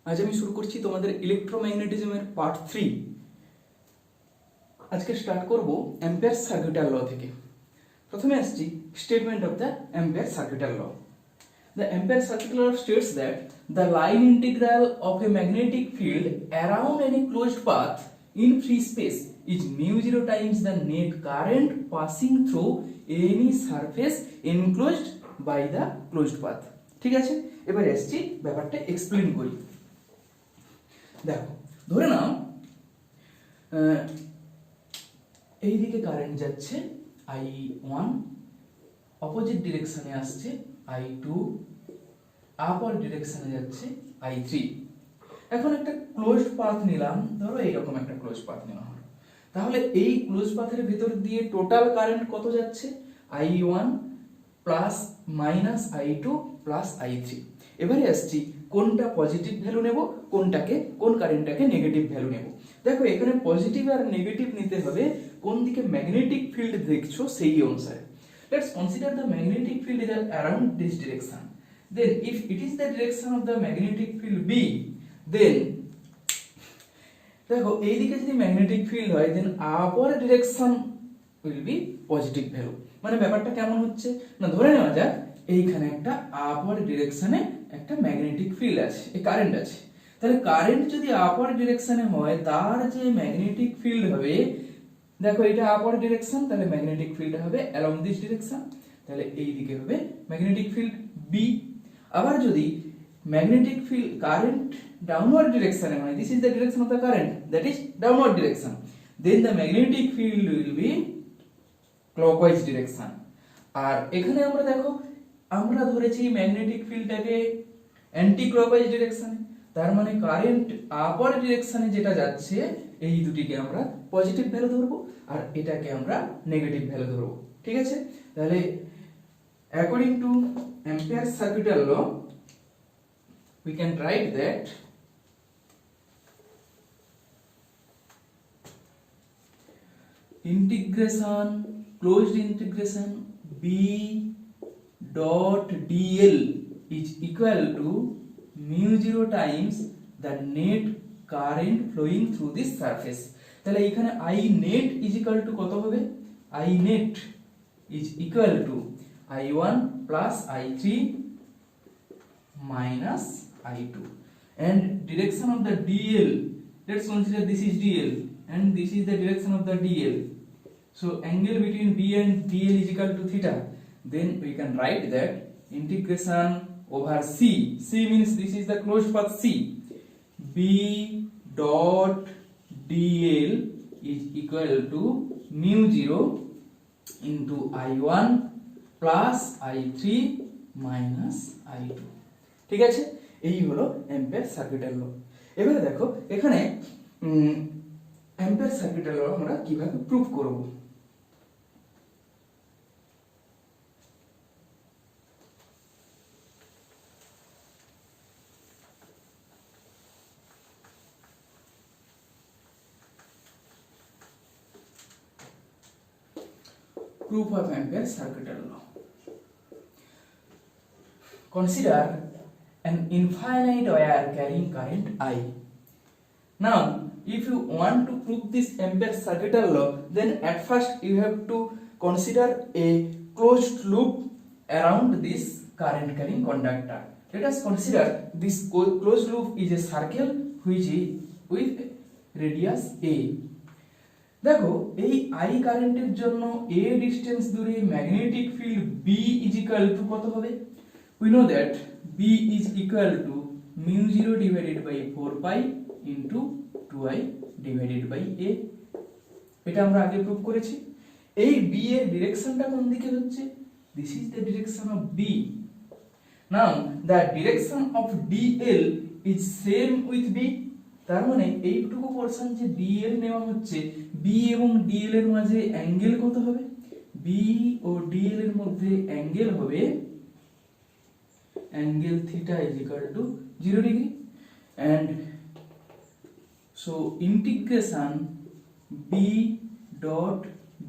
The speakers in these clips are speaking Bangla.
আজ আমি শুরু করছি তোমাদের ইলেকট্রোম্যাগনেটিজমের পার্ট 3। আজকে স্টার্ট করব অ্যাম্পিয়ার সার্কিটাল ল থেকে। প্রথমে আসছি statement of the Ampere circuital law. The Ampere circuit law states that the line integral of a magnetic field around any closed path in free space is mu 0 times the net current passing through any surface enclosed by the closed path. ঠিক আছে, এবার আসছি ব্যাপারটা এক্সপ্লেন করি। দেখো, ধরে নাও এই দিকে কারেন্ট যাচ্ছে I1, অপোজিট ডিরেকশনে আসছে I2, আপার ডিরেকশনে যাচ্ছে I3। এখন একটা ক্লোজড পাথ নিলাম, ধরো এইরকম একটা ক্লোজ পাথ নেওয়া হলো। তাহলে এই ক্লোজ পাথের ভিতর দিয়ে টোটাল কারেন্ট কত যাচ্ছে? I1 plus minus I2 plus I3। এবারে আসছি কোনটা পজিটিভ ভ্যালু নেব, কোন কারেন্টটাকে নেগেটিভ ভ্যালু নেব। দেখো, এখানে পজিটিভ আর নেগেটিভ নিতে হবে কোন দিকে ম্যাগনেটিক ফিল্ড দেখছো সেই অনুসারে। Let's consider the magnetic field is around this direction. Then if it is the direction of the magnetic field B, then দেখো এই দিকে যদি ম্যাগনেটিক ফিল্ড হয় then upper direction will be positive value। মানে ব্যাপারটা কেমন হচ্ছে না, ধরে নেওয়া যাক এইখানে একটা আপার ডিরেকশনে একটা ম্যাগনেটিক ফিল্ড আছে, এই কারেন্ট আছে। তাহলে কারেন্ট যদি আপার ডিরেকশনে হয় তার যে ম্যাগনেটিক ফিল্ড হবে, দেখো এটা আপার ডিরেকশন, তাহলে ম্যাগনেটিক ফিল্ড হবে অ্যালং দিস ডিরেকশন, তাহলে এই দিকে হবে ম্যাগনেটিক ফিল্ড বি। আবার যদি ম্যাগনেটিক ফিল্ড কারেন্ট ডাউনওয়ার্ড ডিরেকশনে হয়, this is the direction of the current, that is downward direction, then the magnetic field will be clockwise direction. আর এখানে আমরা দেখো আমরা ধরেছি ম্যাগনেটিক ফিল্ডটাকে অ্যান্টি ক্লকওয়াইজ ডিরেকশনে, তার মানে কারেন্ট আপার ডিরেকশনে যেটা যাচ্ছে এই দুটিকে আমরা পজিটিভ ভ্যালু ধরবো আর এটাকে আমরা নেগেটিভ ভ্যালু ধরবো। ঠিক আছে, তাহলে according to Ampere circuital law we can write that integration closed integration B dot dl is equal to mu 0 times the net current flowing through this surface। তাহলে এখানে I net is equal to কত হবে? I net is equal to I1 plus I3 minus I2, and direction of the dl, let's consider this is dl and this is the direction of the dl, so angle between B and dl is equal to theta. Then we can write that integration over C means this is the closed path C, B dot dl is equal to mu 0 into I1 plus I3 minus I2। ঠিক আছে, এই হলো অ্যাম্পিয়ার সার্কিটাল ল। এবারে দেখো এখানে অ্যাম্পিয়ার সার্কিটাল ল আমরা কিভাবে প্রুফ করব। Proof of Ampere circuital law. Consider an infinite wire carrying current I. Now, if you want to prove this Ampere circuital law, then at first you have to consider a closed loop around this current carrying conductor. Let us consider this closed loop is a circle which is with radius A. দেখো এই I কারেন্টের জন্য A ডিসটেন্স দূরে magnetic field B is equal to কত হবে? We know that B is equal to mu 0 divided by 4 pi into 2I divided by A। এটা আমরা আগে প্রুভ করেছি। এই B এর ডিরেকশনটা কোন দিকে হচ্ছে? This is the direction of B. Now the direction of DL is same with B, তার মানে এইটুকু পোরশন যে DL নেওয়া হচ্ছে, B এবং DL এর মাঝে অ্যাঙ্গেল কত হবে? B ও DL এর মধ্যে অ্যাঙ্গেল হবে angle theta is equal to 0 degree, and so integration B dot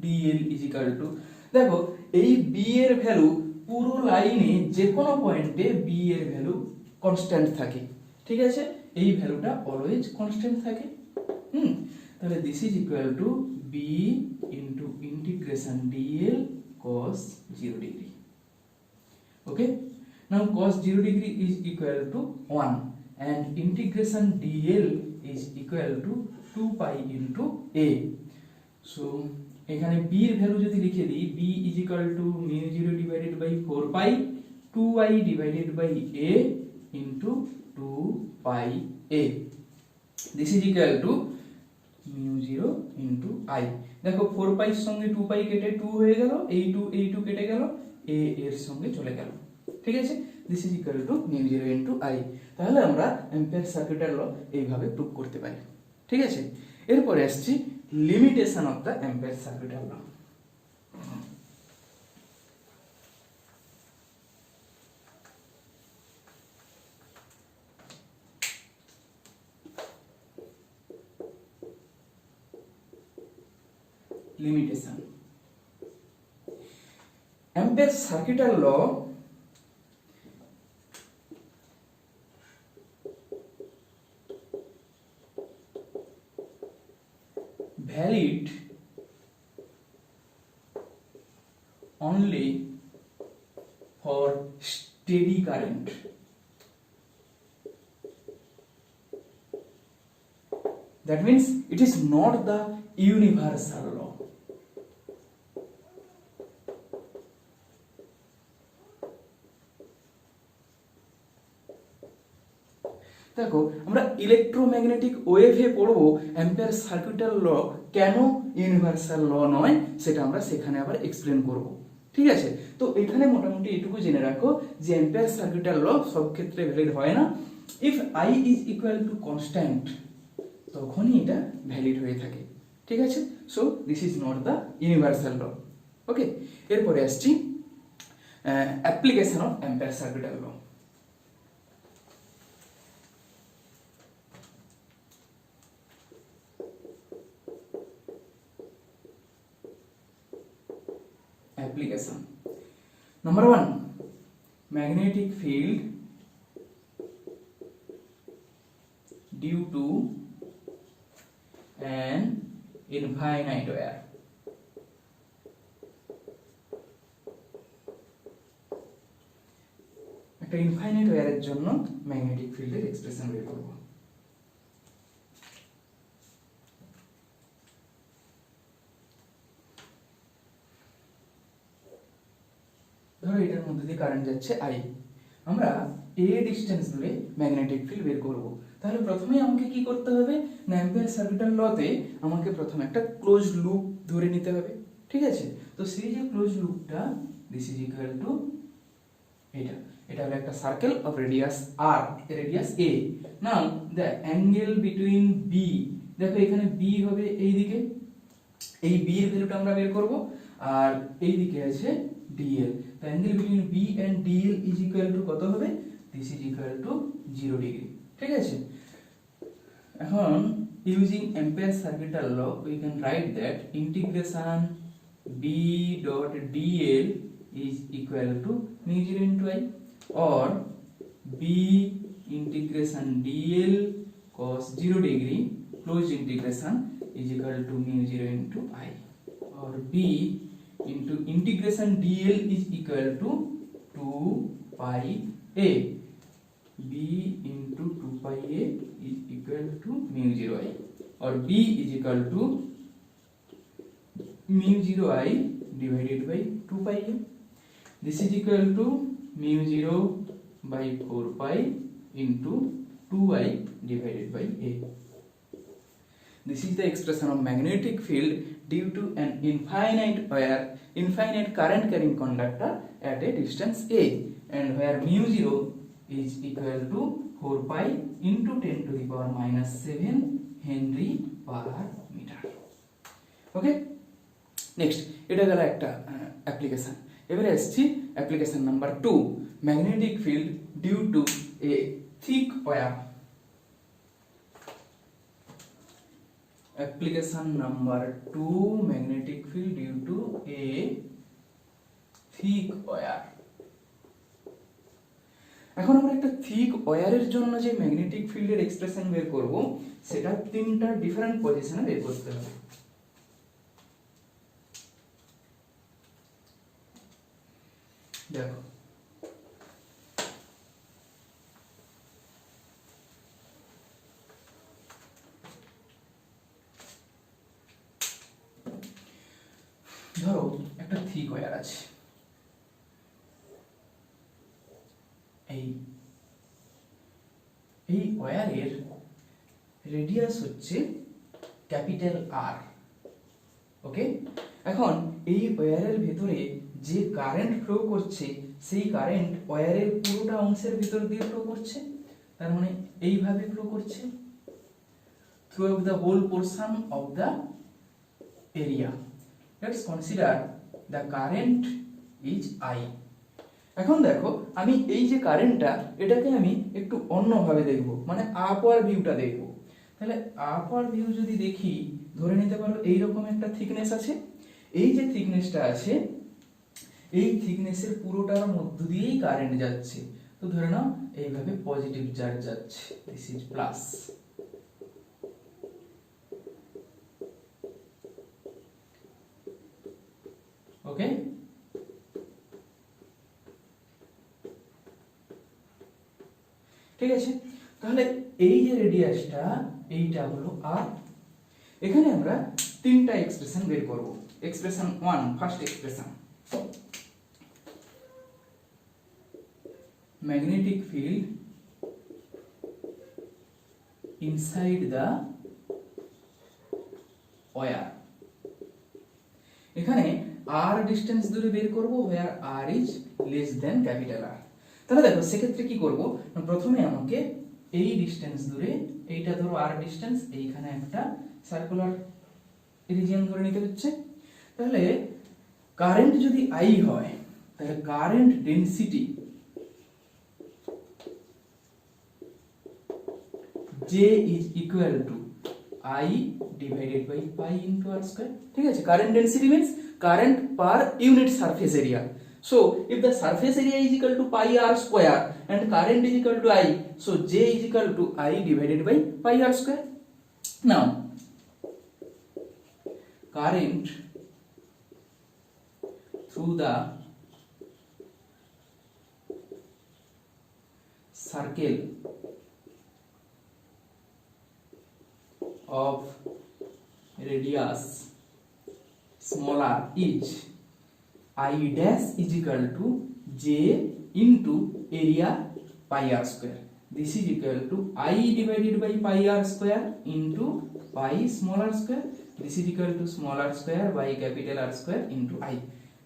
dl is equal to, দেখো এই B এর ভ্যালু পুরো লাইনে যে কোনো পয়েন্টে B এর ভ্যালু কনস্ট্যান্ট থাকে। ঠিক আছে, এই ভ্যালুটা অলওয়েজ কনস্ট্যান্ট থাকে। তাহলে this is equal to B into integration DL cos 0 degree. Okay, now cos 0 degree is equal to 1 and integration dl is equal to 2 pi into a. So এখানে b এর ভ্যালু যদি লিখে দিই, b is equal to mu 0 divided by 4 pi 2i divided by a into 2 pi a. This is equal to mu 0 into i. দেখো 4 পাই এর সঙ্গে 2 পাই কেটে 2 হয়ে গেল, এই 2 কেটে গেল, a এর সঙ্গে চলে গেল। ঠিক আছে, this is equal two mu 0 into i। তাহলে আমরা অ্যাম্পিয়ার সার্কিটের ল এইভাবে প্রুভ করতে পারি। ঠিক আছে, এরপরে আসছি লিমিটেশন অফ দা অ্যাম্পিয়ার সার্কিটের ল। লিমিটেশন অ্যাম্পিয়ার সার্কিটের ল valid only for steady current. That means it is not the universal law. দেখো আমরা ইলেকট্রোম্যাগনেটিক ওয়েভে পড়বো অ্যাম্পিয়ার সার্কিটের ল কেন ইউনিভার্সাল ল নয়, সেটা আমরা সেখানে আবার এক্সপ্লেন করব। ঠিক আছে, তো এখানে মোটামুটি এটুকু জেনে রাখো যে অ্যাম্পিয়ার সার্কিটের ল সব ক্ষেত্রে ভ্যালিড হয় না। If I is equal to constant তখনই এটা ভ্যালিড হয়ে থাকে। ঠিক আছে, so this is not the universal law. Okay, এরপরে আসছি অ্যাপ্লিকেশন অফ অ্যাম্পিয়ার সার্কিটের law. Application. Number 1, magnetic field due to an infinite wire. একটা ইনফাইনাইট ওয়্যারের জন্য ম্যাগনেটিক ফিল্ডের এক্সপ্রেশন বের করব। ধরো এটার মধ্যে দিয়ে কারেন্ট যাচ্ছে আই, আমরা এ ডিসটেন্স ধরে ম্যাগনেটিক ফিল্ড বের করব। তাহলে প্রথমে আমাকে কি করতে হবে না, অ্যাম্পিয়ার সার্কিটের লতে আমাকে প্রথমে একটা ক্লোজ লুপ ধরে নিতে হবে। ঠিক আছে, তো সেই যে ক্লোজ লুপটা দিস ইজ ইকুয়াল টু এটা হলো একটা circle of radius R, radius a. Now the angle between B, দেখো এখানে বি হবে এইদিকে, এই বি এর ভ্যালুটা আমরা বের করব, আর এই দিকে আছে DL. The angle between B and DL is equal to কত হবে? This is equal to 0 degree. ঠিক আছে, এখন using ampere circuital law we can write that integration B dot DL is equal to mu 0 into I, or B integration DL cos 0 degree closed integration is equal to mu 0 into I, or B into integration dl is equal to 2 pi a. B into 2 pi a is equal to mu 0 I, or B is equal to mu 0 I divided by 2 pi a. This is equal to mu 0 by 4 pi into 2I divided by a. This is the expression of magnetic field due to an infinite current carrying conductor at a distance a, and where mu 0 is equal to 4 pi into 10 to the power minus 7 Henry per meter. Okay, next এটা গেল একটা অ্যাপ্লিকেশন। এবারে আসছি application number 2, magnetic field due to a thick wire. Application number 2, magnetic field due to a thick wire. এখন আমরা একটা থিক ওয়্যারের জন্য যে ম্যাগনেটিক ফিল্ডের এক্সপ্রেশন বের করব সেটা তিনটা ডিফারেন্ট পজিশনে বের করতে হবে। দেখো ধরো একটা থিক ওয়্যার আছে, এই ওয়্যারের রেডিয়াস হচ্ছে ক্যাপিটাল আর। ওকে, এখন এই ওয়্যারের ভেতরে যে কারেন্ট ফ্লো করছে সেই কারেন্ট ওয়্যারের পুরোটা অংশের ভিতর দিয়ে ফ্লো করছে, তার মানে এইভাবে ফ্লো করছে through the whole portion of the area. Let's consider the current is I. এখন দেখো আমি এই যে কারেন্টটা এটাকে আমি একটু অন্যভাবে দেখব, মানে আপওয়ার ভিউটা দেখব। তাহলে আপওয়ার ভিউ যদি দেখি, ধরে নিতে পারো এইরকম একটা থিকনেস আছে, এই যে থিকনেসটা আছে এই থিকনেসের পুরোটার মধ্য দিয়েই কারেন্ট যাচ্ছে। তো ধরে নাও এইভাবে পজিটিভ চার্জ যাচ্ছে, দিস ইজ প্লাস। ওকে, ঠিক আছে। তাহলে এই যে রেডিয়াসটা এইটা হলো আর। এখানে আমরা তিনটা এক্সপ্রেশন বের করব। Expression 1, first expression, magnetic field inside the wire. এখানে আর ডিস্টেন্স দূরে বের করব, where r is less than capital R। তাহলে দেখো সেক্ষেত্রে কি করব, প্রথমে আমাকে এই ডিস্টেন্স দূরে, এইটা ধরো আর ডিস্টেন্স, এইখানে একটা সার্কুলার রিজিয়ন ধরে নিতে হচ্ছে। তাহলে কারেন্ট যদি I হয় তাহলে current density J is equal to I divided by pi into r square। ঠিক আছে, current density means current per unit surface area. So if the surface area is equal to pi r square and current is equal to I, so J is equal to I divided by pi r square. Now current through the circle of radius smaller is I dash is equal to J into area pi r square. This is equal to I divided by pi r square into pi small r square. This is equal to small r square by capital R square into I.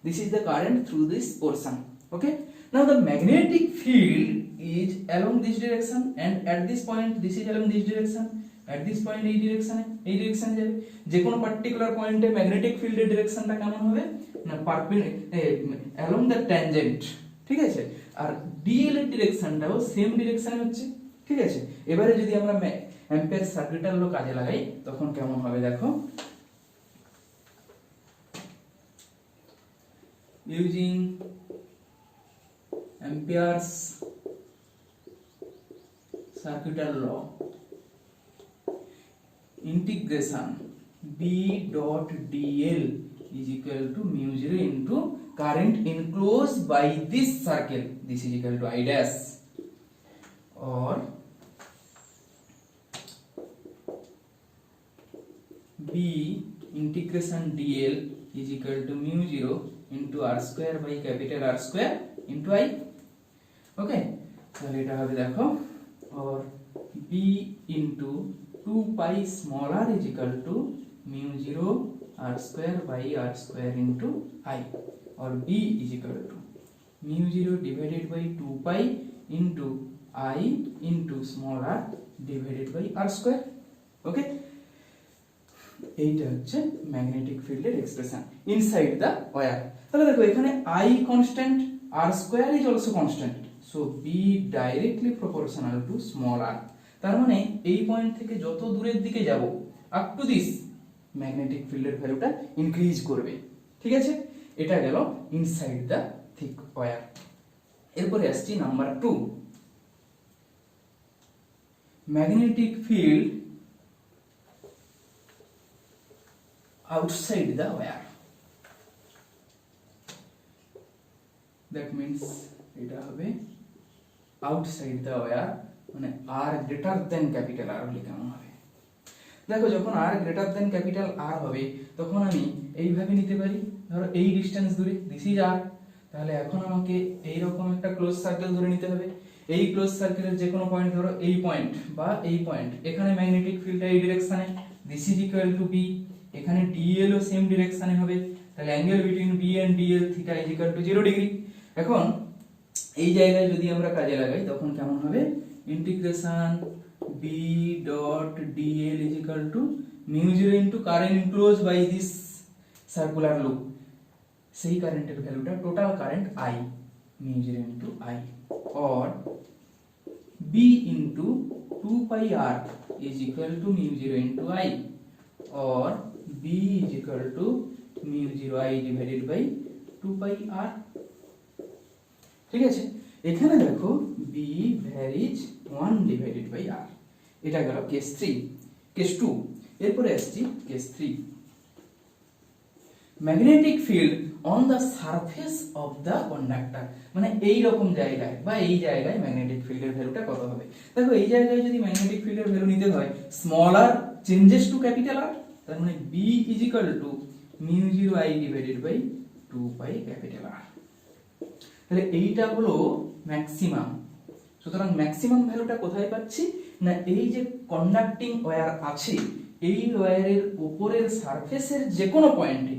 This is the current through this portion. Okay. Now the magnetic field is along this direction, and at this point this is along this direction. At this point এই ডিরেকশনে যাবে। যে কোনো পার্টিকুলার পয়েন্টে ম্যাগনেটিক ফিল্ডের ডিরেকশনটা কেমন হবে না অ্যালং দ্য ট্যানজেন্ট। ঠিক আছে, আর ডিএল এর ডিরেকশনটাও সেম ডিরেকশনে হচ্ছে। ঠিক আছে, এবারে যদি আমরা অ্যাম্পিয়ার সার্কিটাল ল কাজে লাগাই তখন কেমন হবে দেখো। Using Ampere's সার্কিটাল law, integration B dot dl is equal to mu 0 into current enclosed by this circle, this is equal to I dash, or B integration dl is equal to mu 0 into r square by capital R square into I. Okay, তাহলে এটা হবে দেখো, or B into 2 pi small r is equal to mu 0 r square by r square into I, or B is equal to mu 0 divided by 2 pi into I into small r divided by r square. Okay, এইটা হচ্ছে ম্যাগনেটিক ফিল্ডের এক্সপ্রেশন ইনসাইড দ্য ওয়্যার। তাহলে দেখো এখানে I constant, r square is also constant, so B directly proportional to small r। তার মানে এই পয়েন্ট থেকে যত দূরের দিকে যাব আপ টু দিস ম্যাগনেটিক ফিল্ডের ভ্যালুটা ইনক্রিজ করবে। ঠিক আছে, এটা গেল ইনসাইড দ্য থিক ওয়্যার। এরপরে আসছি number 2, magnetic field outside the wire. That means এটা হবে outside the wire, মানে r greater than capital R হলে কেমন হবে? দেখো যখন r greater than capital R হবে তখন আমি এইভাবে নিতে পারি, ধরো এই ডিসটেন্স দূরে, দিস ইজ r, তাহলে এখন আমাকে এইরকম একটা ক্লোজ সার্কেল ধরে নিতে হবে। এই ক্লোজ সার্কেলের যে কোনো পয়েন্ট, ধরো এই পয়েন্ট বা এই পয়েন্ট, এখানে ম্যাগনেটিক ফিল্ডটা এই ডিরেকশনে, this is equal to B, এখানে ডিএল ও সেম ডিরেকশনে হবে, তাহলে angle between B and D L theta is equal to 0 degree. এখন এই জায়গায় যদি আমরা কাজে লাগাই তখন কেমন হবে? Integration B dot DL is equal to mu 0 into current enclosed by this circular loop, সেই কারেন্টের ভ্যালুটা total current I, mu 0 into I, or b into 2 pi r is equal to mu 0 into I, or b is equal to mu 0 I divided by 2 pi r। ঠিক আছে, এখানে দেখো b varies 1 divided by r, এটা গেল কেস 3। কেস 2, এরপরে আসছি case 3, magnetic field on the surface of the conductor, মানে এই রকম জায়গায় বা এই জায়গায় ম্যাগনেটিক ফিল্ডের ভ্যালুটা কত হবে? দেখো এই জায়গায় যদি ম্যাগনেটিক ফিল্ডের ভ্যালু নিতে হয় small r changes to capital R, তার মানে b is equal to mu 0 I divided by 2 pi capital R। তাহলে এইটা হলো ম্যাক্সিমাম। সুতরাং ম্যাক্সিমাম ভ্যালুটা কোথায় পাচ্ছি না, এই যে কন্ডাক্টিং ওয়্যার আছে এই ওয়্যারের উপরের সারফেসের যে কোনো পয়েন্টে,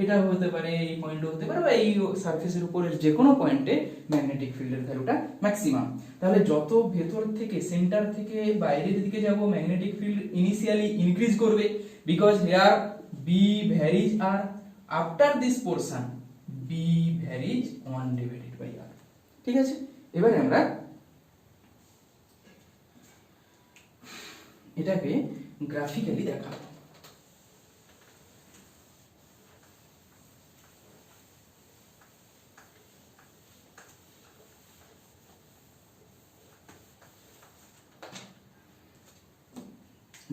এটা হতে পারে এই পয়েন্টও হতে পারে বা এই সারফেসের উপরের যে কোনো পয়েন্টে ম্যাগনেটিক ফিল্ডের ভ্যালুটা ম্যাক্সিমাম। তাহলে যত ভেতর থেকে সেন্টার থেকে বাইরের দিকে যাব ম্যাগনেটিক ফিল্ড ইনিশিয়ালি ইনক্রিজ করবে, because here B varies R, after this portion B varies 1 divided by R. ঠিক আছে, এবারে আমরা এটাকে গ্রাফিক্যালি দেখাবো।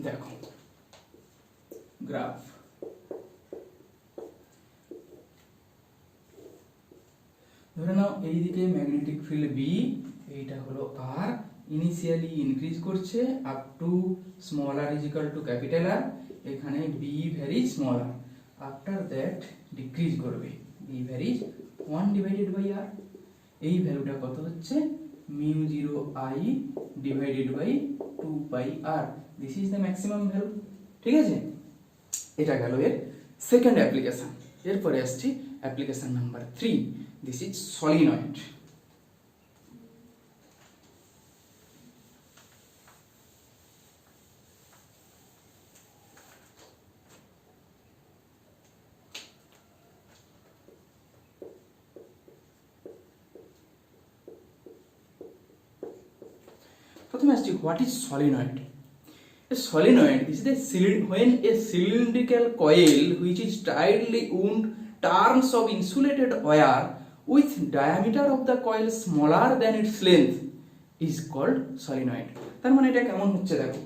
দেখো গ্রাফ, ধরে নাও এইদিকে ম্যাগনেটিক ফিল্ড বি, এইটা হলো আর, ইনিশিয়ালি ইনক্রিজ করছে up to small r is equal to capital R, এখানে B vary small r, after that decrease করবে, B vary 1 divided by r, এই ভ্যালুটা কত হচ্ছে mu 0 I divided by 2 pi r, this is the maximum value. ঠিক আছে, এটা গেল এর সেকেন্ড অ্যাপ্লিকেশন। এরপরে আসছি application number 3, this is solenoid. প্রথমে আসছি what is solenoid. A solenoid is when a cylindrical coil which is tightly wound turns of insulated wire with diameter of the coil smaller than its length is called solenoid। তার মানে এটা কেমন হচ্ছে দেখো,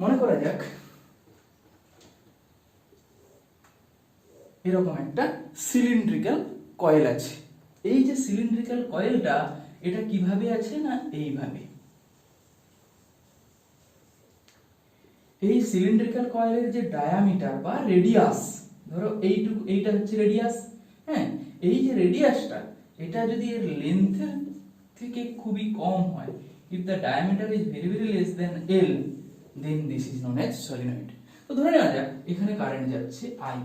মনে করা যাক এরকম একটা সিলিন্ড্রিক্যাল কয়েল আছে। এই যে সিলিন্ড্রিক্যাল কয়েলটা এটা কিভাবে আছে না এইভাবে, এই সিলিন্ড্রিক্যাল কয়েলের যে ডায়ামিটার বা রেডিয়াস, ধরো এইটুকু, এইটা হচ্ছে রেডিয়াস, হ্যাঁ, এই যে রেডিয়াসটা এটা যদি এর লেন্থের থেকে খুবই কম হয়, if the diameter is very very less than L, then this is known as solenoid। তো ধরে নেওয়া যাক এখানে কারেন্ট যাচ্ছে I,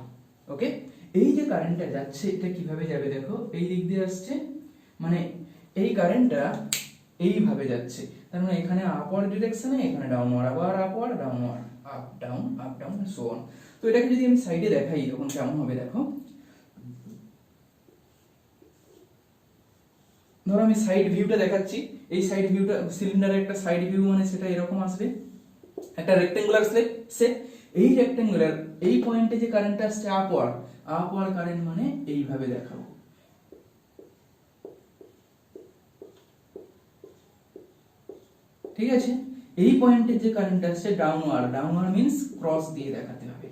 ওকে, এই যে কারেন্টটা যাচ্ছে এটা কিভাবে যাবে দেখো, এই দিক দিয়ে আসছে, মানে এই কারেন্টটা এইভাবে যাচ্ছে, তার মানে এখানে আপওয়ার্ড ডিরেকশনে, এখানে ডাউনওয়ার্ড, আবার upward downward, up down so on. তো এটাকে যদি আমি সাইডে দেখাই তখন কেমন হবে দেখো, ধরো আমি সাইড ভিউটা দেখাচ্ছি, এই সাইড ভিউটা সিলিন্ডারের একটা সাইড ভিউ, মানে সেটা এরকম আসবে, একটা রেক্ট্যাঙ্গুলার শেপ, এই রেক্ট্যাঙ্গুলার এই পয়েন্টে যে কারেন্ট আসছে আপওয়ার্ড কারেন্ট, মানে এইভাবে দেখাবো। ঠিক আছে, এই পয়েন্টে যে কারেন্ট আসছে ডাউনওয়ার্ড মিন্স ক্রস দিয়ে দেখাতে হবে,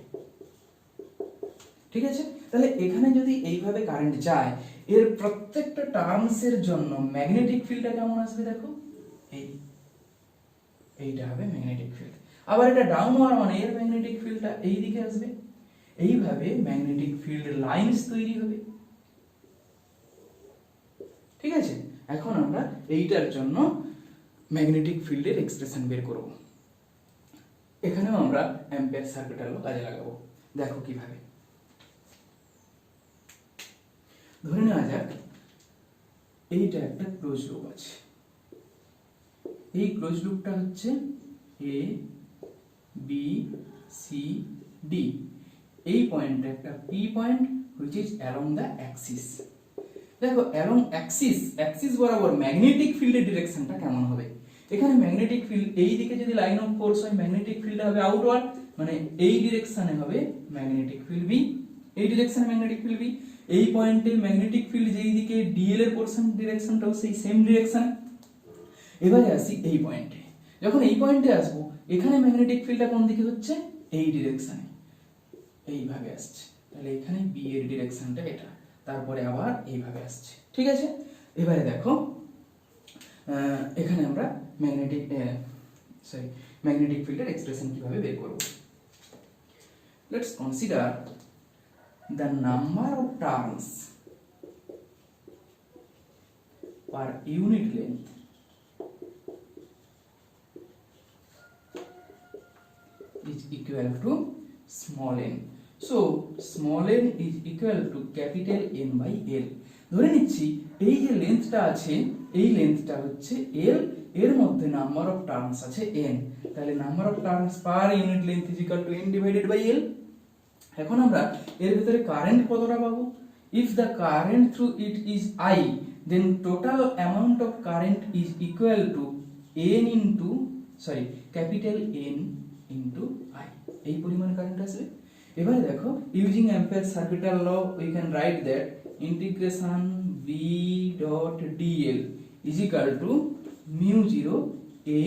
ঠিক আছে। তাহলে এখানে যদি এইভাবে কারেন্ট যায়, এর প্রত্যেকটা টার্মসের জন্য ম্যাগনেটিক ফিল্ডটা কেমন আসবে দেখো, এইটা হবে ম্যাগনেটিক ফিল্ড। আবার এটা ডাউনওয়ার্ড মানে এর ম্যাগনেটিক ফিল্ডটা এই দিকে আসবে, এইভাবে ম্যাগনেটিক ফিল্ড লাইনস তৈরি হবে, ঠিক আছে। এখন আমরা এইটার জন্য ম্যাগনেটিক ফিল্ডের এক্সপ্রেশন বের করব। এখানেও আমরা অ্যাম্পিয়ার সার্কিটের ল কাজে লাগাবো। দেখো কিভাবে। ধরে নেওয়া যাক এইটা একটা ক্লোজ লুপ আছে, এই ক্লোজ লুপটা হচ্ছে এ বি সি ডি, এই পয়েন্টটা একটা P point which is along the Axis. দেখো অ্যালং অ্যাক্সিস বরাবর ম্যাগনেটিক ফিল্ডের ডিরেকশনটা কেমন হবে। এখানে ম্যাগনেটিক ফিল্ড এই দিকে যদি লাইন অফ ফোর্স হয়, ম্যাগনেটিক ফিল্ড হবে আউটওয়ার্ড, মানে এই ডিরেকশনে হবে ম্যাগনেটিক ফিল্ড বি, এই ডিরেকশনে ম্যাগনেটিক ফিল্ড বি। এই পয়েন্টে ম্যাগনেটিক ফিল্ড যেই দিকে ডিএল এর পোরশন ডিরেকশনটাও সেই সেম ডিরেকশনে। এবারে আসি এই পয়েন্টে, যখন এই পয়েন্টে আসবো এখানে ম্যাগনেটিক ফিল্ডটা কোন দিকে হচ্ছে, এই ডিরেকশনে, এইভাবে আসছে, তাহলে এখানে বি এর ডিরেকশনটা এটা, তারপরে আবার এইভাবে আসছে, ঠিক আছে। এবারে দেখো এখানে আমরা ম্যাগনেটিক ফিল্ডের এক্সপ্রেশন কিভাবে বের করব। Let's consider the number of turns per unit length is equal to small n. So small n is equal to capital N by L. ধরে নিচ্ছি এই যে লেন্থটা আছে, এই লেন্থটা হচ্ছে L, এর মধ্যে নাম্বার অফ টার্নস আছে n, তাহলে number of turns per unit length is equal to n divided by L। এখন আমরা এর ভিতরে কারেন্ট কতটা পাবো, if the current through it is I, then total amount of current is equal to capital N into I, এই পরিমাণ কারেন্ট আসবে। এবারে দেখো ইউজিং অ্যাম্পিয়ার সার্কিটের law we can write that integration B dot dl is equal to mu 0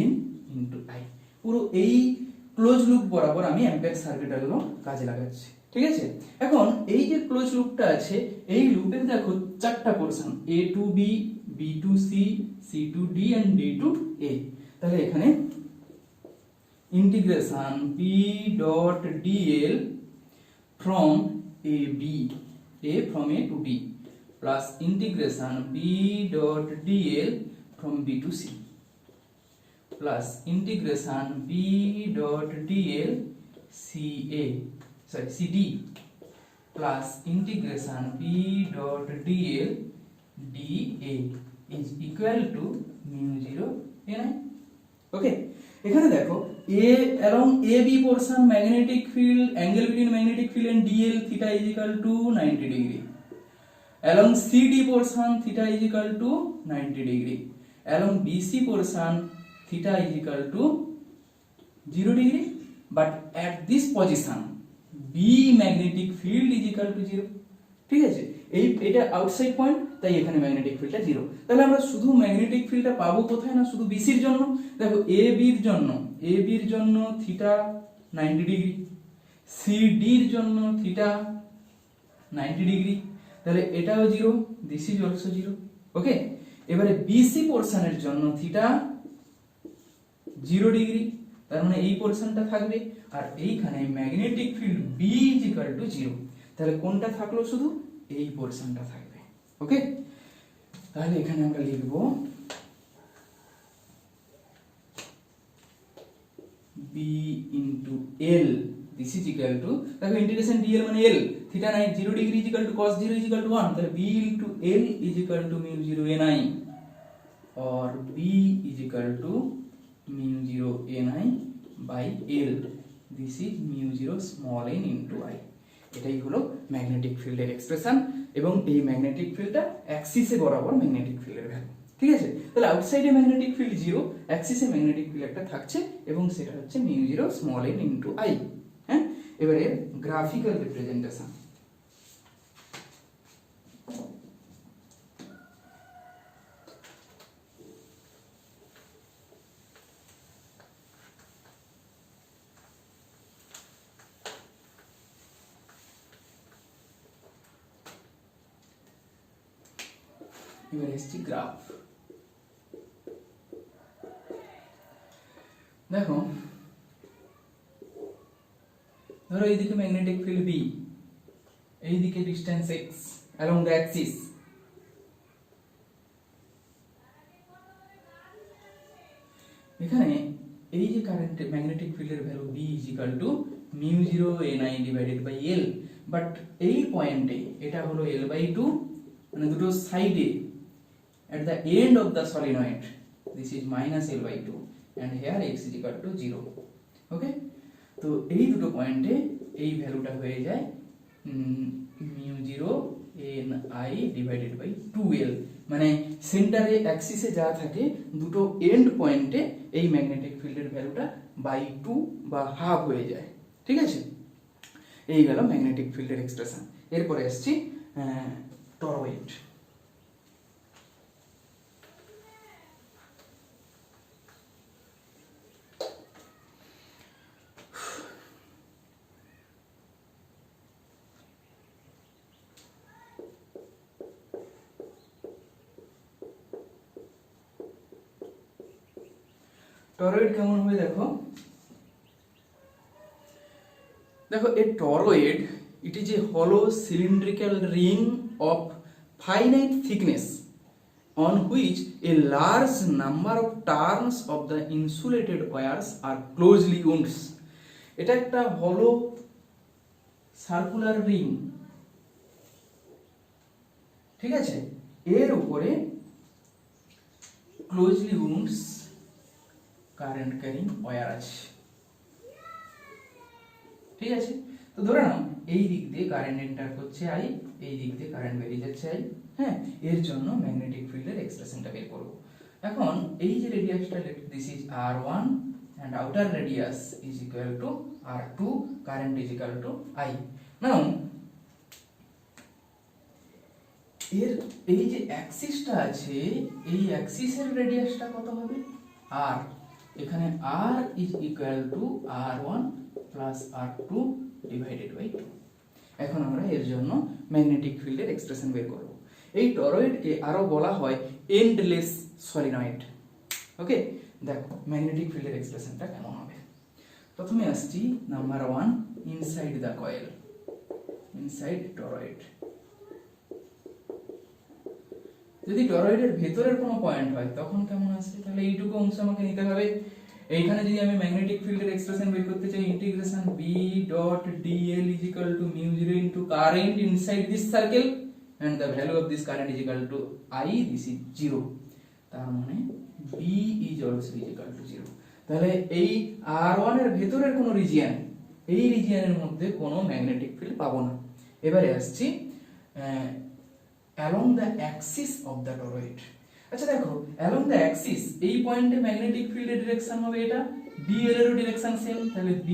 n into I। পুরো এই ক্লোজ লুপ বরাবর আমি অ্যাম্পিয়ার সার্কিটের ল কাজে লাগাচ্ছি, ঠিক আছে। এখন এই যে ক্লোজ লুপটা আছে, এই লুপের দেখো চারটা portion, a to b, b to c, c to d and d to a। তাহলে এখানে integration b dot dl from a from a to b plus integration b dot dl from b to c plus integration b dot dl cd plus integration b dot dl dA is equal to mu 0 ni। ওকে, এখানে দেখো a along ab portion magnetic field, angle between magnetic field and dl theta is equal to 90 degree, along cd portion theta is equal to 90 degree, along bc portion theta is equal to 0 degree, but at this position b magnetic field is equal to 0, ঠিক আছে। এটা আউটসাইড পয়েন্ট, তাই এখানে ম্যাগনেটিক ফিল্ডটা 0। তাহলে আমরা শুধু ম্যাগনেটিক ফিল্ডটা পাবো কোথায় না, শুধু বিসির জন্য। দেখো এ বির জন্য থিটা 90 ডিগ্রি, সিডির জন্য থিটা 90 ডিগ্রি, তাহলে এটাও 0, দিস ইজ অলসো 0। ওকে, এবারে বিসি পোরশনের জন্য থিটা 0 ডিগ্রি, তার মানে এই পোরশনটা থাকবে, আর এইখানে magnetic field B is equal to 0, তাহলে কোনটা থাকলো, শুধু এই পোরশনটা থাকবে। ওকে, তাহলে এখানে আমরা লিখব b into l, this is equal to, দেখো ইন্টিগ্রেশন dl মানে l, theta 0 degree is equal to cos 0 is equal to 1, তাহলে b into l is equal to mu 0 ni, or b is equal to mu 0 ni by l, this is mu 0 small n into I। এটাই হলো ম্যাগনেটিক ফিল্ডের এক্সপ্রেশন, এবং এই ম্যাগনেটিক ফিল্ডটা অ্যাক্সিসে বরাবর ম্যাগনেটিক ফিল্ডের ভ্যালু, ঠিক আছে। তাহলে আউটসাইডে ম্যাগনেটিক ফিল্ড 0, অ্যাক্সিসে ম্যাগনেটিক ফিল্ড একটা থাকছে, এবং সেটা হচ্ছে mu 0 small n into I। হ্যাঁ, এবারে গ্রাফিক্যাল রিপ্রেজেন্টেশন। এবার এসছি গ্রাফ। দেখো ধরো এইদিকে ম্যাগনেটিক ফিল্ড বি, এইদিকে distance X along the axis. এখানে এই যে কারেন্ট ম্যাগনেটিক ফিল্ডের value B is equal to mu zero N I divided by L, but এই পয়েন্টে এটা হলো এল বাই টু, মানে দুটো সাইডে at the end of the solenoid this is minus L by 2 and here x is equal to 0. ওকে, তো এই দুটো পয়েন্টে এই ভ্যালুটা হয়ে যায় mu zero N I divided by 2L, মানে সেন্টারে অ্যাক্সিসে যা থাকে দুটো এন্ড পয়েন্টে এই ম্যাগনেটিক ফিল্ডের ভ্যালুটা বাই 2 বা হাফ হয়ে যায়। ঠিক আছে, এই গেল ম্যাগনেটিক ফিল্ডের এক্সপ্রেশন। এরপরে আসছি টরয়েড। টরয়েড কেমন হবে দেখো, দেখো a toroid it is a hollow cylindrical ring of finite thickness on which a large number of turns of the insulated wires are closely wound. এটা একটা hollow circular ring, ঠিক আছে, এর উপরে closely wound current carrying wire আছে। ঠিক আছে, তো ধরে নাও এই দিক দিয়ে কারেন্ট এন্টার করছে আই, এই দিক দিয়ে কারেন্ট বেরিয়ে যাচ্ছে আই। হ্যাঁ, এর জন্য ম্যাগনেটিক ফিল্ডের এক্সপ্রেশনটা বের করব। এখন এই যে রেডিয়াসটা this is r1 and outer radius is equal to r2, current is equal to I. নাও এর এই যে অ্যাক্সিসটা আছে, এই অ্যাক্সিসের রেডিয়াসটা কত হবে r, এখানে r is equal to r1 plus r2 divided by 2। এখন আমরা এর জন্য ম্যাগনেটিক ফিল্ডের এক্সপ্রেশন বের করব। এই টরয়েডকে আরো বলা হয় এন্ডলেস সলিনয়েড। ওকে, দেখো ম্যাগনেটিক ফিল্ডের এক্সপ্রেশনটা কেমন হবে। প্রথমে আসছি number 1, inside the coil, inside toroid. যদি টরয়েডের ভেতরের কোনো পয়েন্ট হয় তখন কেমন আসবে, তাহলে এইটুকু অংশ আমাকে নিতে হবে। এইখানে যদি আমি ম্যাগনেটিক ফিল্ডের এক্সপ্রেশন বের করতে চাই, integration b dot dl is equal to mu 0 into current inside this circle and the value of this current is equal to I, this is 0, তার মানে b is also equal to 0। তাহলে এই r1 এর ভেতরের কোনো রিজিয়ন, এই রিজিয়নের মধ্যে কোনো ম্যাগনেটিক ফিল্ড পাবো না। এবারে আসছি along the axis of the toroid। আচ্ছা দেখো, along the axis এই পয়েন্টে ম্যাগনেটিক ফিল্ডের ডিরেকশন হবে এটা, dl এরও ডিরেকশন সেম, তাহলে b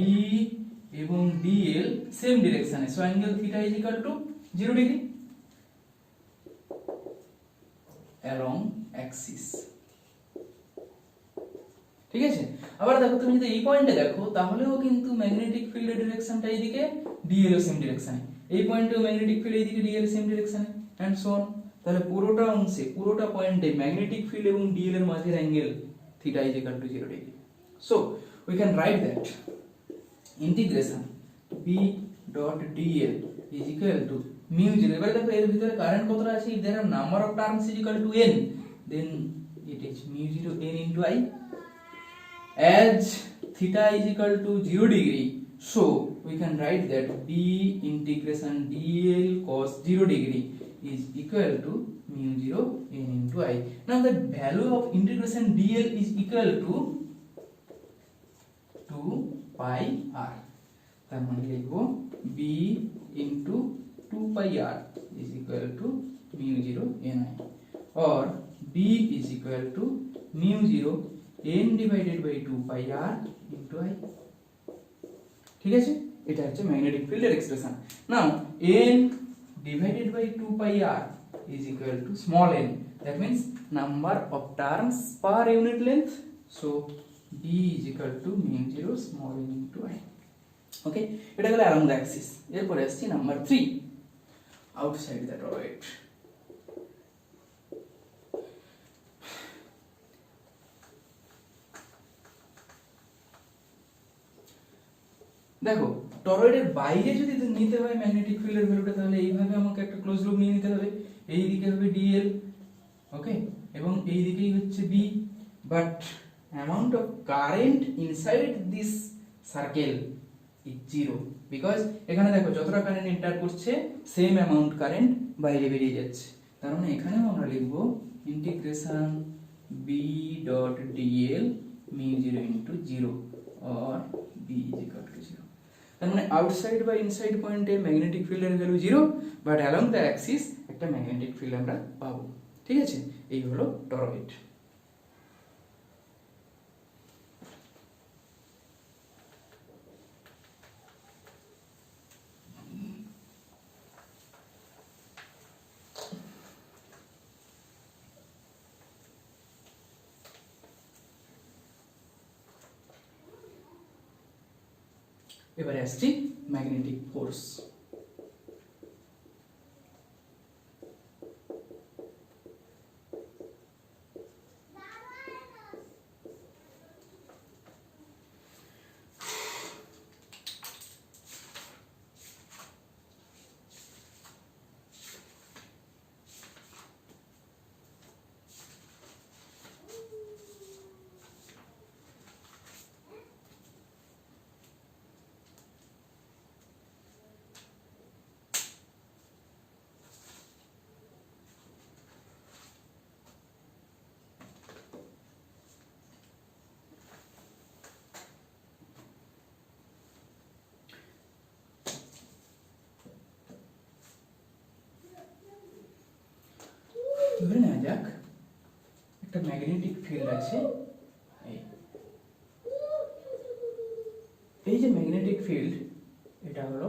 এবং dl সেম ডিরেকশনে, so angle theta is equal to 0 degree along axis। ঠিক আছে, আবার দেখো তুমি যদি এই পয়েন্টে দেখো তাহলেও কিন্তু ম্যাগনেটিক ফিল্ডের ডিরেকশনটা এইদিকে, dl এর সেম ডিরেকশনে, এই পয়েন্টেও ম্যাগনেটিক ফিল্ড এইদিকে, dl সেম ডিরেকশনে এন্ড সো অন। তাহলে পুরোটা অংশে, পুরোটা পয়েন্টে ম্যাগনেটিক ফিল্ড এবং dl এর মাঝের angle theta is equal to 0 degree. So we can write that integration b dot dl is equal to mu 0। এবারে দেখো এর ভিতরে কারেন্ট কতটা আছে, if there are number of turns is equal to n, then it is mu 0 n into I, as theta is equal to 0 degree, so we can write that b integration dl cos 0 degree is equal to mu 0 n into I. Now the value of integration dl is equal to 2 pi r, তার মানে লিখবো b into 2 pi r is equal to mu 0 n I, or b is equal to mu 0 n divided by 2 pi r into I। ঠিক আছে, এটা হচ্ছে ম্যাগনেটিক ফিল্ডের expression. Now n divided by 2 pi r is equal to small n, that means number of turns per unit length, so b is equal to mu 0 small n into I। ওকে, এটা গেল along the axis। এরপরে আসছি নাম্বার 3, outside the toroid। দেখো টরয়েডের বাইরে যদি নিতে হয় ম্যাগনেটিক ফিল্ডের ভ্যালুটা, তাহলে এইভাবে আমাকে একটা ক্লোজ লুপ নিয়ে নিতে হবে। এই দিকে হবে ডিএল, ওকে, এবং এই দিকেই হচ্ছে B, but amount of current inside this circle is zero, because এখানে দেখো যতটা কারেন্ট এন্টার করছে সেম অ্যামাউন্ট কারেন্ট বাইরে বেরিয়ে যাচ্ছে। তার মানে এখানেও আমরা লিখবো integration B dot DL mu zero into zero or B is equal to zero. তার মানে আউটসাইড বা ইনসাইড পয়েন্টে ম্যাগনেটিক ফিল্ডের value zero, but along the axis একটা ম্যাগনেটিক ফিল্ড আমরা পাবো। ঠিক আছে, এই হলো টরয়েড। এবারে আসছি ম্যাগনেটিক ফোর্স। ধরে নেওয়া যাক একটা ম্যাগনেটিক ফিল্ড আছে, এই যে ম্যাগনেটিক ফিল্ড, এটা হলো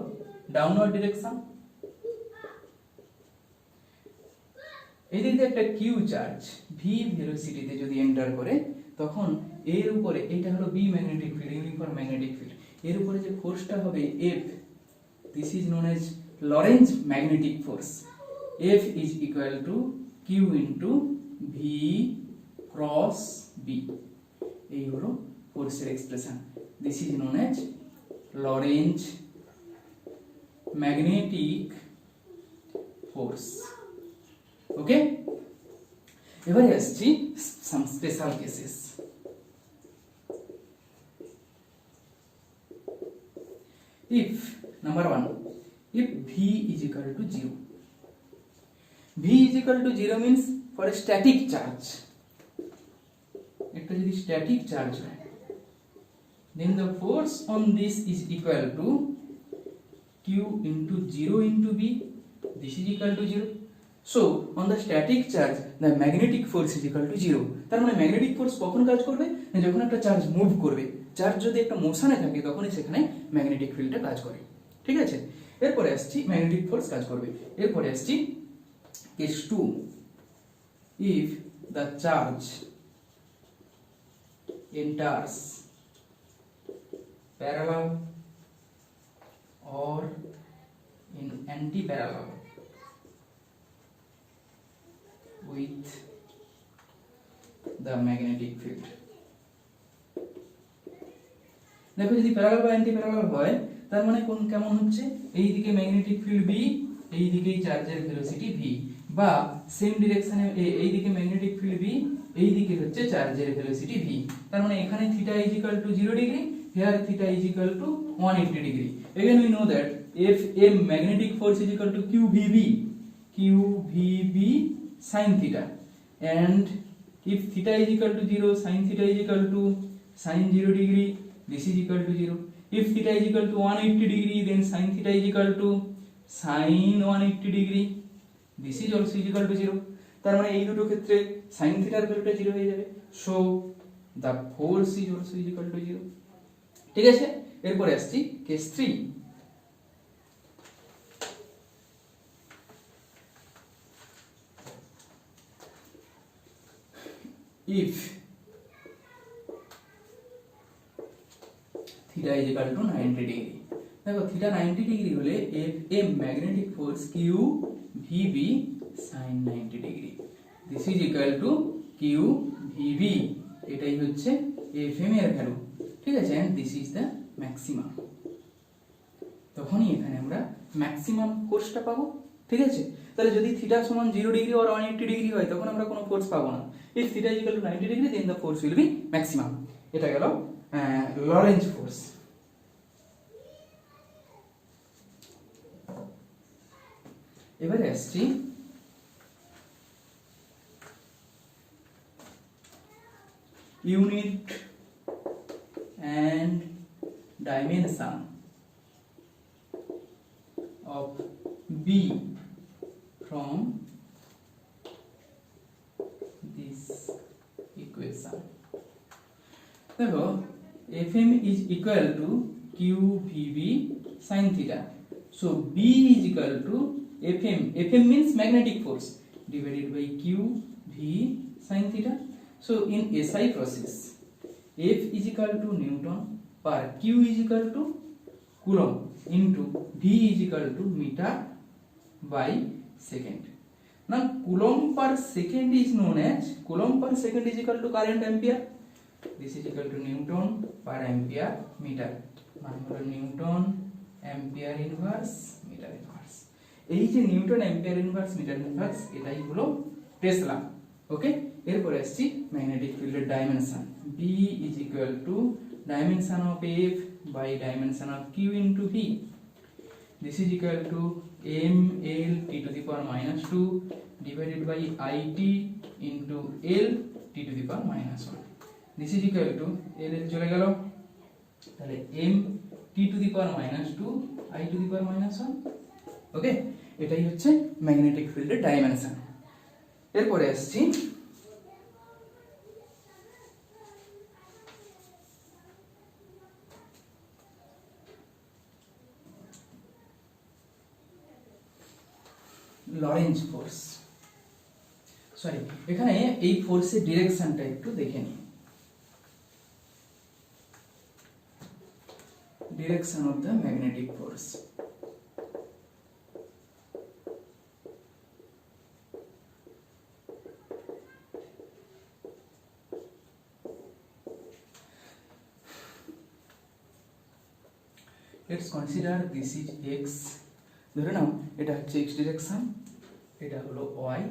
ডাউনওয়ার্ড ডিরেকশন। এই দিকে একটা কিউ চার্জ ভি ভেলোসিটিতে যদি এন্টার করে, তখন এর উপরে, এটা হলো B magnetic field, uniform magnetic field, এর উপরে যে ফোর্সটা হবে F, this is known as Lorentz magnetic force. F is equal to q into v cross B, এই হলো ফোর্সের expression. This is known as Lorentz magnetic force. Okay, এবারে আসছি some special cases. If number 1, if V is equal to 0, V is equal to 0 means for a static charge, একটা যদি static charge হয়, then the force on this is equal to Q into 0 into V, this is equal to 0. So on the static charge the magnetic force is equal to 0. তার মানে ম্যাগনেটিক ফোর্স কখন কাজ করবে, যখন একটা চার্জ মুভ করবে। চার্জ যদি একটা মোশনে থাকে তখনই সেখানে ম্যাগনেটিক ফিল্ডটা কাজ করে। ঠিক আছে, এরপরে আসছি ম্যাগনেটিক ফোর্স কাজ করবে। এরপরে আসছি case 2, if the charge enters parallel or in anti-parallel with the magnetic field. দেখো যদি প্যারালাল বা অ্যান্টি প্যারালাল হয়, তার মানে কোন কেমন হচ্ছে, এই দিকে ম্যাগনেটিক ফিল্ড বি, এই দিকে চার্জের ভেলোসিটি ভি, বা সেম ডিরেকশনে এই দিকে ম্যাগনেটিক ফিল্ড বি, এই দিকে হচ্ছে চার্জের ভেলোসিটি ভি। তার মানে এখানে theta is equal to 0 degree, here theta is equal two 180 degree. Again we know that if a magnetic force is equal to QVB sin theta, and if theta is equal to 0, sin theta is equal to sin 0 degree, this is equal to 0. If theta is equal to 180 degree, then sin theta is equal to sin 180 degree, this is also equal to 0. তার মানে এই দুটো ক্ষেত্রে sin theta এর ভ্যালুটা 0 হয়ে যাবে, so the force is also equal to 0. ঠিক আছে, এরপরে আসছি case 3। if theta is equal to 90 degree, দেখো theta 90 ডিগ্রি হলে if a magnetic force Q VB sin 90 degree, this is equal to Q VB, এটাই হচ্ছে FM এর ভ্যালু। ঠিক আছে, and this is the maximum. তখনই এখানে আমরা ম্যাক্সিমাম ফোর্সটা পাবো। ঠিক আছে, তাহলে যদি থিটা সমান 0 ডিগ্রি or 180 ডিগ্রি হয় তখন আমরা কোনো ফোর্স পাবো না। If theta equal to 90 degree then the force will be maximum. এটা গেল লরেঞ্জ ফোর্স। এবারে আসছি unit and dimension of B from this equation. देखो Fm is equal to QVB sin theta. So B is equal to Fm. Fm means magnetic force divided by QV sin theta. So in SI process, F is equal to Newton per Q is equal to Coulomb into V is equal to meter by second. Now Coulomb per second is known as Coulomb per second is equal to current ampere. This is equal to Newton per ampere meter. मान hello Newton ampere inverse meter inverse. এই যে Newton ampere inverse meter inverse এটাই হলো টেসলা। ওকে, এরপরে আসছি ম্যাগনেটিক ফিল্ডের dimension. B is equal to dimension of F by dimension of Q into V. This is equal to ml t to the power minus 2 divided by it into l t to the power minus 1. This is equal to l চলে গেল, তাহলে m t to the power minus 2 I to the power minus 1. ওকে, এটাই হচ্ছে ম্যাগনেটিক ফিল্ডের ডাইমেনশন। এরপরে আসছি লরেঞ্জ ফোর্স। সরি, এখানে এই ফোর্সের ডিরেকশনটা একটু দেখে নিই। Direction of the magnetic force. Let's consider this is x. ধরে নাও এটা হচ্ছে x ডিরেকশন, এটা হলো y,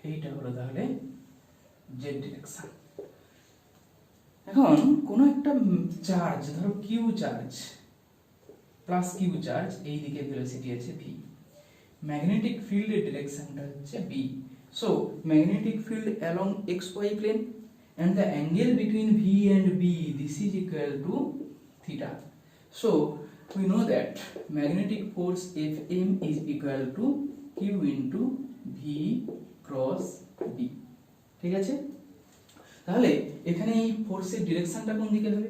এইটা হলো তাহলে z ডিরেকশন। এখন কোন একটা চার্জ, ধরো q charge plus q charge, এই দিকে ভেলোসিটি আছে v, ম্যাগনেটিক ফিল্ডের ডিরেকশনটা হচ্ছে b। So magnetic field along xy plane and the angle between v and b, this is equal to theta. So we know that magnetic force Fm is equal to Q into V cross B. ঠিক আছে, তাহলে এখানে এই ফোর্সের ডিরেকশনটা কোন দিকে হবে?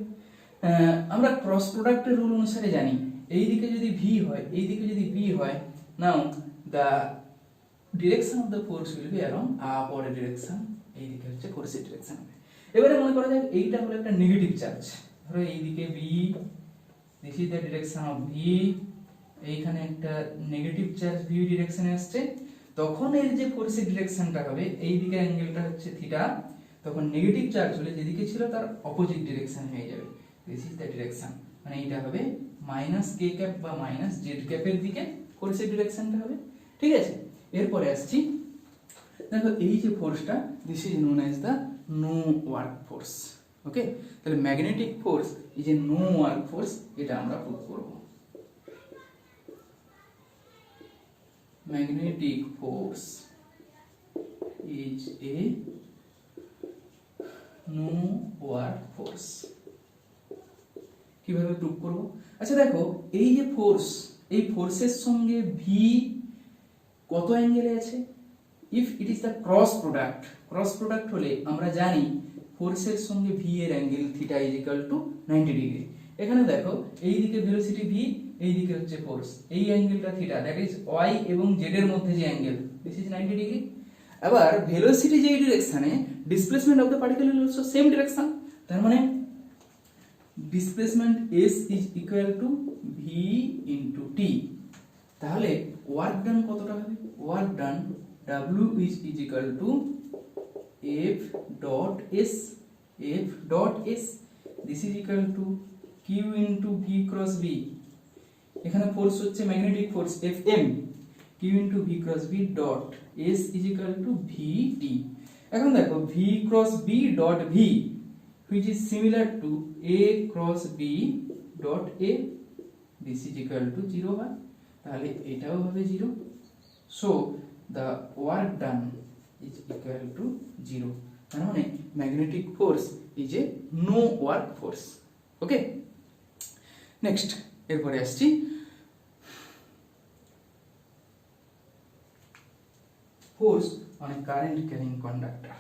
আমরা ক্রস প্রোডাক্টের রুল অনুসারে জানি এই দিকে যদি V হয়, এই দিকে যদি B হয়, now the direction of the force will be along upward direction. এই দিকে হচ্ছে ফোর্সের ডিরেকশন হবে। এবারে মনে করা যাক এইটা হলো একটা নেগেটিভ চার্জ, ধরো এই দিকে V, this is the direction of V, এইখানে একটা নেগেটিভ চার্জ V ডিরেকশনে আসছে, তখন এর যে ফোর্সের ডিরেকশনটা হবে, এই দিকে অ্যাঙ্গেলটা হচ্ছে থিটা, তখন নেগেটিভ চার্জ হলে যেদিকে ছিল তার অপোজিট ডিরেকশন হয়ে যাবে। দিস ইজ দ্য ডিরেকশন, মানে এটা হবে মাইনাস কে ক্যাপ বা মাইনাস জেড ক্যাপের দিকে ফোর্সের ডিরেকশনটা হবে। ঠিক আছে, এরপরে আসছি, দেখো এই যে ফোর্সটা, this is known as the no work force. Okay, তাহলে ম্যাগনেটিক ফোর্স এই যে নো ওয়ার্ক ফোর্স, এটা আমরা প্রুভ করব। Magnetic force is a no work force. কিভাবে প্রুভ করব? আচ্ছা দেখো এই যে ফোর্স, এই ফোর্সের সঙ্গে ভি কত অ্যাঙ্গেলে আছে? If it is the cross product, cross product হলে আমরা জানি ফোর্সের সঙ্গে ভি এর angle theta is equal to 90 degree. এখানে দেখো এই দিকে ভেলোসিটি ভি, এই দিকে হচ্ছে ফোর্স, এই অ্যাঙ্গেলটা থিটা, দ্যাট ইজ ওয়াই এবং জেড এর মধ্যে যে অ্যাঙ্গেল, দিস ইজ 90 ডিগ্রি। আবার ভেলোসিটি যে ডিরেকশনে, displacement of the particle is also same direction, তার মানে displacement s is equal to v into t. তাহলে ওয়ার্ক ডান কতটা হবে? Work done w is equal to F dot S, F dot S, this is equal to Q into V cross B. এখানে ফোর্স হচ্ছে magnetic force Fm Q into V cross B dot S is equal two VT। এখন দেখো V cross B dot V which is similar to A cross B dot A, this is equal to 0 হয়, তাহলে এটাও হবে 0, so the work done is equal to 0, তার মানে magnetic force is a no work force। Okay, next এরপরে আসছি force on a current carrying conductor।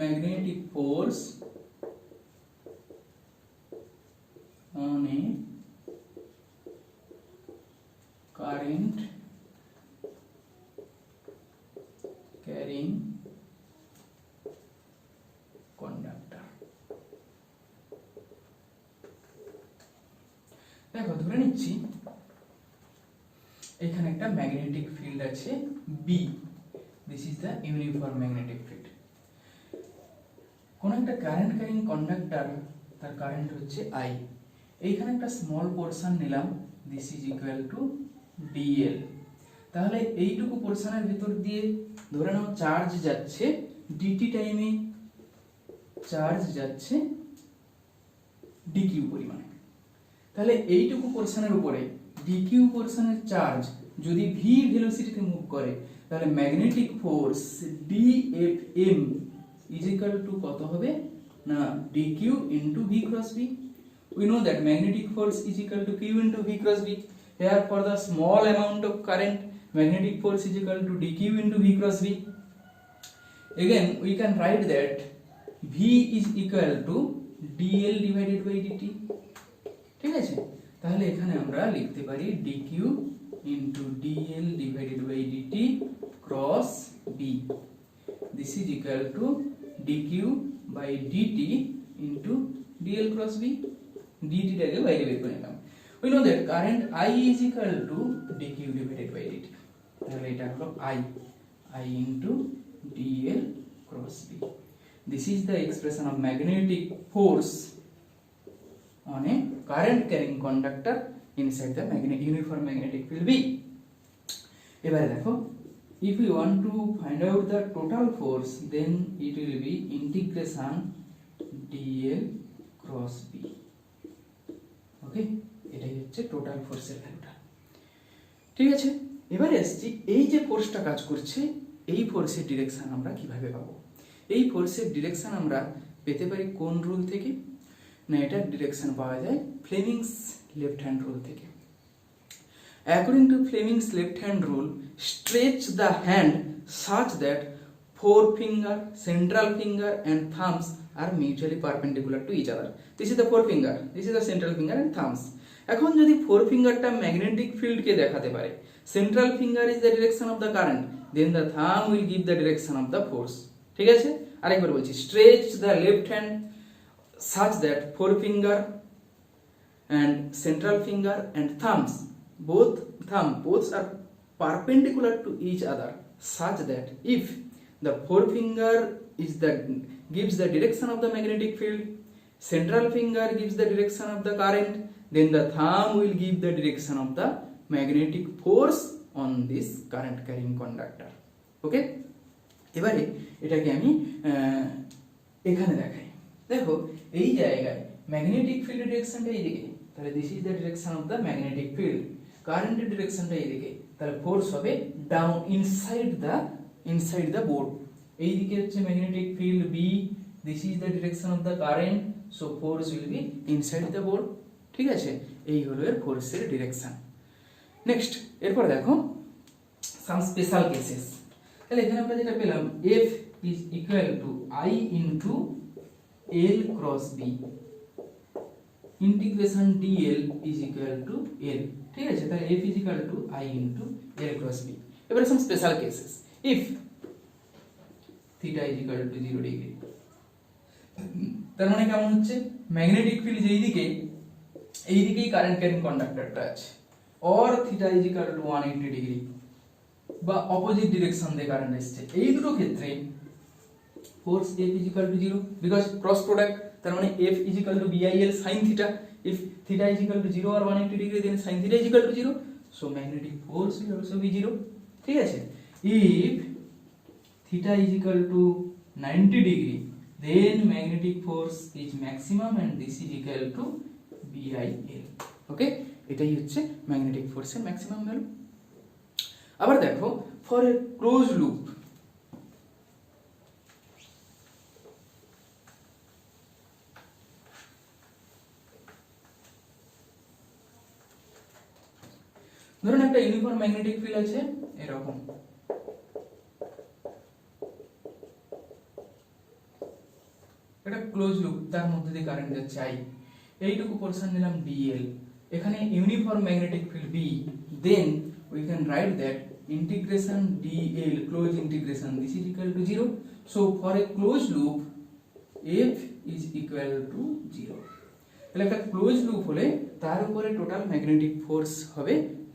magnetic force on a current carrying conductor। দেখো ধরে নিচ্ছি এখানে একটা ম্যাগনেটিক ফিল্ড আছে B, this is the uniform magnetic field. কোন একটা কারেন্ট ক্যারিং কন্ডাক্টর, তার কারেন্ট হচ্ছে I, এইখানে একটা স্মল পোরশন নিলাম, this is equal two dl। তাহলে এইটুকু পোরশনের ভিতর দিয়ে ধরে নাও চার্জ যাচ্ছে dt টাইমে, চার্জ যাচ্ছে dq পরিমাণে। তাহলে এইটুকু পোরশনের উপরে dq পোরশনের চার্জ যদি v ভেলোসিটিতে মুভ করে, তাহলে magnetic force dfm is equal to কত হবে না dq into v cross b। we know that magnetic force is equal to q into v cross b, here for the small amount of current magnetic force is equal to dq into v cross b। again we can write that v is equal to dl divided by dt। ঠিক আছে, তাহলে এখানে আমরা লিখতে পারি dq into dl divided by dt cross b, this is equal to dq by dt into dl cross b, dt টাকে বাইরে বের করে নিলাম। we know that current I is equal to dq divided by dt, তাহলে এটা হলো I into dl cross b, this is the expression of magnetic force on a current carrying conductor inside the uniform magnetic field B। এবারে দেখো, if we want to find out the total force, then it will be integration dl cross b। ওকে, এটাই হচ্ছে টোটাল ফোর্সের ভ্যালুটা। ঠিক আছে, এবারে আসছি এই যে ফোর্সটা কাজ করছে, এই ফোর্সের ডিরেকশন আমরা কিভাবে পাবো? এই ফোর্সের ডিরেকশন আমরা পেতে পারি কোন রুল থেকে? না, এটার ডিরেকশন পাওয়া যায় ফ্লেমিংস লেফট হ্যান্ড রুল থেকে। According to Fleming's left-hand rule, stretch the hand such that forefinger, central finger, and thumbs are mutually perpendicular to each other. This is the forefinger, this is the central finger and thumbs. এখন যদি forefingerটা ম্যাগনেটিক ফিল্ডকে দেখাতে পারে, central finger is the direction of the current, then the thumb will give the direction of the force। ঠিক আছে, আরেকবার বলছি, stretch the left hand such that forefinger and central finger and thumbs both are perpendicular to each other, such that if the forefinger gives the direction of the magnetic field, central finger gives the direction of the current, then the thumb will give the direction of the magnetic force on this current carrying conductor। ওকে, এবারে এটাকে আমি এখানে দেখাই। দেখো এই জায়গায় ম্যাগনেটিক ফিল্ডের ডিরেকশনটা এইদিকে, তাহলে this is the direction of the magnetic field. কারেন্টের ডিরেকশনটা এইদিকে, তাহলে ফোর্স হবে ডাউন ইনসাইড দ্য বোর্ড। এইদিকে হচ্ছে magnetic field B, this is the direction of the current, so force will be inside the board. ঠিক আছে, এই হলো এর ফোর্সের ডিরেকশন। নেক্সট, এরপর দেখো সাম স্পেশাল কেসেস। তাহলে এখানে আমরা যেটা পেলাম, F is equal to I into L cross B, integration dl is equal to L। ঠিক আছে, তাহলে F is equal to I into L cross B। এবারে some special cases, if theta is equal to 0 degree, তার মানে কেমন হচ্ছে, ম্যাগনেটিক ফিল্ড যেই দিকে এইদিকেই কারেন্ট ক্যারিং কন্ডাক্টরটা আছে, or theta is equal two 180 degree বা অপোজিট ডিরেকশন দিয়ে কারেন্ট এসছে, এই দুটো ক্ষেত্রে force F is equal to 0 because cross product, তার মানে F is equal to BIL sin theta. If theta is equal to 0 or 180 degree, then sin theta is equal to 0, so magnetic force will also be 0. ঠিক আছে? If theta is equal to 90 degree, then magnetic force is maximum and this is equal to BIL. ওকে, এটাই হচ্ছে ম্যাগনেটিক ফোর্সের ম্যাক্সিমাম ভ্যালু। আবার দেখো, ফর এ ক্লোজ লুপ, ধরুন একটা ইউনিফর্ম ম্যাগনেটিক ফিল্ড আছে এরকম, এটা ক্লোজ লুপ, তার মধ্যে দিয়ে কারেন্ট যাচ্ছে I, এইটুকু পোরশন নিলাম dl, এখানে uniform magnetic field B, then we can write that integration dl close integration this is equal to 0, so for a close loop F is equal to 0। তাহলে একটা ক্লোজ লুপ হলে তার উপরে টোটাল ম্যাগনেটিক ফোর্স হবে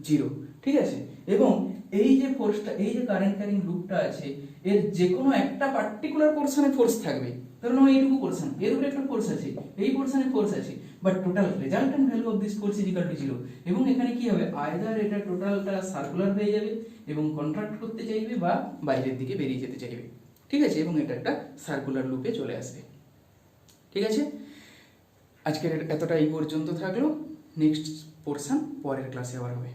0, ঠিক আছে? এবং এই যে ফোর্সটা, এই যে কারেন্ট ক্যারিং লুপটা আছে, এর যে কোনো একটা পার্টিকুলার পোরশনে ফোর্স থাকবে, ধরুন এইটুকু পোরশন, এর উপরে একটা ফোর্স আছে, এই পোরশনে ফোর্স আছে, but total resultant value of this force is equal to 0। এবং এখানে কি হবে, আইদার এটা টোটালটা সার্কুলার হয়ে যাবে এবং কন্ট্রাক্ট করতে চাইবে বা বাইরের দিকে বেরিয়ে যেতে চাইবে, ঠিক আছে? এবং এটা একটা সার্কুলার লুপে চলে আসবে, ঠিক আছে? আজকের এতটা এই পর্যন্ত থাকলো, নেক্সট পোরশন পরের ক্লাসে আবার হবে।